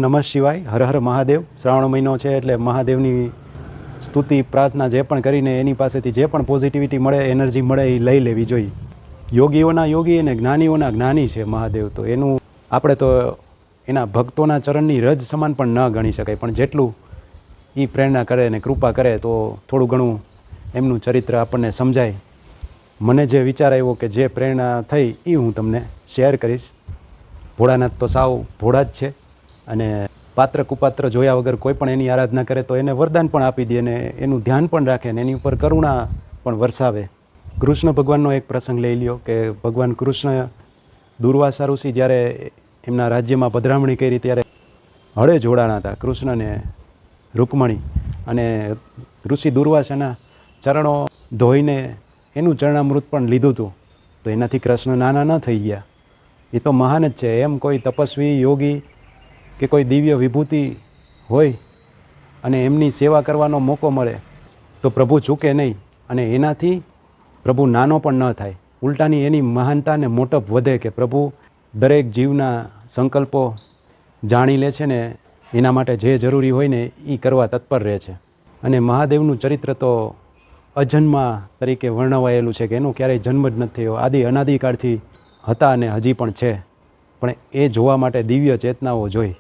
નમઃ શિવાય, હર હર મહાદેવ. શ્રાવણ મહિનો છે એટલે મહાદેવની સ્તુતિ પ્રાર્થના જે પણ કરીને એની પાસેથી જે પણ પોઝિટિવિટી મળે, એનર્જી મળે એ લઈ લેવી જોઈએ. યોગીઓના યોગી અને જ્ઞાનીઓના જ્ઞાની છે મહાદેવ. તો એનું આપણે તો એના ભક્તોના ચરણની રજ સમાન પણ ન ગણી શકાય, પણ જેટલું એ પ્રેરણા કરે અને કૃપા કરે તો થોડું ઘણું એમનું ચરિત્ર આપણને સમજાય. મને જે વિચાર આવ્યો કે જે પ્રેરણા થઈ એ હું તમને શેર કરીશ. ભોળાનાથ તો સાવ ભોળા જ છે અને પાત્ર કુપાત્ર જોયા વગર કોઈ પણ એની આરાધના કરે તો એને વરદાન પણ આપી દે અને એનું ધ્યાન પણ રાખે ને એની ઉપર કરુણા પણ વરસાવે. કૃષ્ણ ભગવાનનો એક પ્રસંગ લઈ લ્યો કે ભગવાન કૃષ્ણ દુર્વાસા ઋષિ જ્યારે એમના રાજ્યમાં પધરામણી કરી ત્યારે હળે જોડાણા હતા કૃષ્ણને રૂકમણી, અને ઋષિ દુર્વાસાના ચરણો ધોઈને એનું ચરણામૃત પણ લીધું હતું. તો એનાથી કૃષ્ણ નાના ન થઈ ગયા. એ તો મહાન જ છે. એમ કોઈ તપસ્વી યોગી કે કોઈ દિવ્ય વિભૂતિ હોય અને એમની સેવા કરવાનો મોકો મળે તો પ્રભુ ચૂકે નહીં અને એનાથી પ્રભુ નાનો પણ ન થાય. ઉલટાની એની મહાનતા અને મોટપ વધે કે પ્રભુ દરેક જીવના સંકલ્પો જાણી લે છે ને એના માટે જે જરૂરી હોય ને એ કરવા તત્પર રહે છે. અને મહાદેવનું ચરિત્ર તો અજન્મા તરીકે વર્ણવાયેલું છે કે એનો ક્યારેય જન્મ જ નથી થયો. આદિ અનાદિકાળથી હતા અને હજી પણ છે, પણ એ જોવા માટે દિવ્ય ચેતનાઓ જોઈ.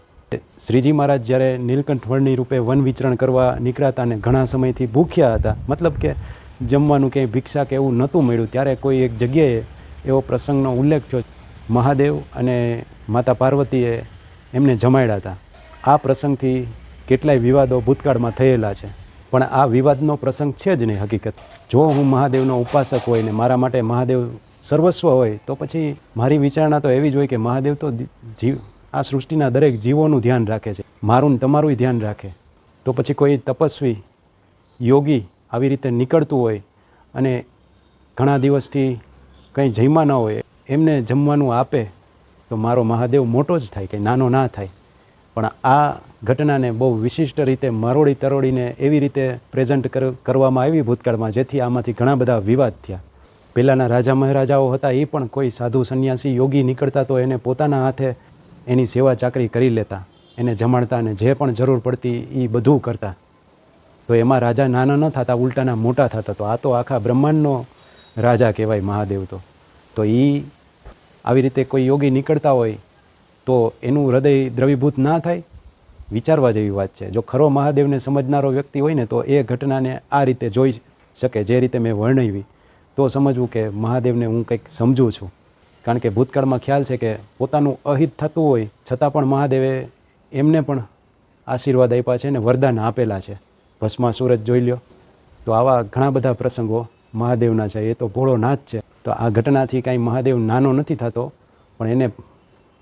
શ્રીજી મહારાજ જ્યારે નીલકંઠ વર્ણી રૂપે વન વિચરણ કરવા નીકળ્યા હતા અને ઘણા સમયથી ભૂખ્યા હતા, મતલબ કે જમવાનું ક્યાંય ભિક્ષા કે એવું નહોતું મળ્યું, ત્યારે કોઈ એક જગ્યાએ એવો પ્રસંગનો ઉલ્લેખ થયો. મહાદેવ અને માતા પાર્વતીએ એમને જમાડ્યા હતા. આ પ્રસંગથી કેટલાય વિવાદો ભૂતકાળમાં થયેલા છે, પણ આ વિવાદનો પ્રસંગ છે જ નહીં હકીકત. જો હું મહાદેવનો ઉપાસક હોય ને મારા માટે મહાદેવ સર્વસ્વ હોય તો પછી મારી વિચારણા તો એવી જ હોય કે મહાદેવ તો આ સૃષ્ટિના દરેક જીવોનું ધ્યાન રાખે છે, મારું ને તમારું ધ્યાન રાખે. તો પછી કોઈ તપસ્વી યોગી આવી રીતે નીકળતું હોય અને ઘણા દિવસથી કંઈ જમ્યા ન હોય, એમને જમવાનું આપે તો મારો મહાદેવ મોટો જ થાય, કંઈ નાનો ના થાય. પણ આ ઘટનાને બહુ વિશિષ્ટ રીતે મરોડી તરોડીને એવી રીતે પ્રેઝન્ટ કરવામાં આવી ભૂતકાળમાં, જેથી આમાંથી ઘણા બધા વિવાદ થયા. પહેલાંના રાજા મહારાજાઓ હતા એ પણ કોઈ સાધુ સંન્યાસી યોગી નીકળતા તો એને પોતાના હાથે એની સેવા ચાકરી કરી લેતા, એને જમાડતા અને જે પણ જરૂર પડતી એ બધું કરતા. તો એમાં રાજા નાના ન થતા, ઉલટાના મોટા થતા. તો આ તો આખા બ્રહ્માંડનો રાજા કહેવાય મહાદેવ તો. તો એ આવી રીતે કોઈ યોગી નીકળતા હોય તો એનું હૃદય દ્રવીભૂત ના થાય? વિચારવા જેવી વાત છે. જો ખરો મહાદેવને સમજનારો વ્યક્તિ હોય ને તો એ ઘટનાને આ રીતે જોઈ શકે, જે રીતે મેં વર્ણવી, તો સમજવું કે મહાદેવને હું કંઈક સમજું છું. કારણ કે ભૂતકાળમાં ખ્યાલ છે કે પોતાનું અહિત થતું હોય છતાં પણ મહાદેવે એમને પણ આશીર્વાદ આપ્યા છે ને વરદાન આપેલા છે. ભસ્માસુર જ જોઈ લ્યો. તો આવા ઘણા બધા પ્રસંગો મહાદેવના છે. એ તો ભોળો નાથ છે. તો આ ઘટનાથી કાંઈ મહાદેવ નાનો નથી થતો, પણ એને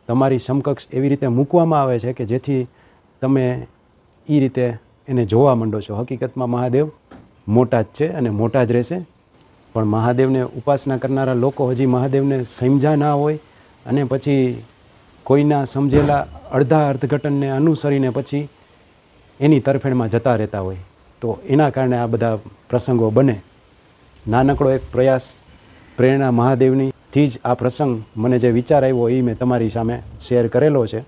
તમારી સમકક્ષ એવી રીતે મૂકવામાં આવે છે કે જેથી તમે એ રીતે એને જોવા માંડો છો. હકીકતમાં મહાદેવ મોટા જ છે અને મોટા જ રહેશે. પણ મહાદેવને ઉપાસના કરનારા લોકો હજી મહાદેવને સમજ્યા ના હોય અને પછી કોઈના સમજેલા અડધા અર્થઘટનને અનુસરીને પછી એની તરફેણમાં જતા રહેતા હોય, તો એના કારણે આ બધા પ્રસંગો બને. નાનકડો એક પ્રયાસ પ્રેરણા મહાદેવની થી જ આ પ્રસંગ મને જે વિચાર આવ્યો એ મેં તમારી સામે શેર કરેલો છે.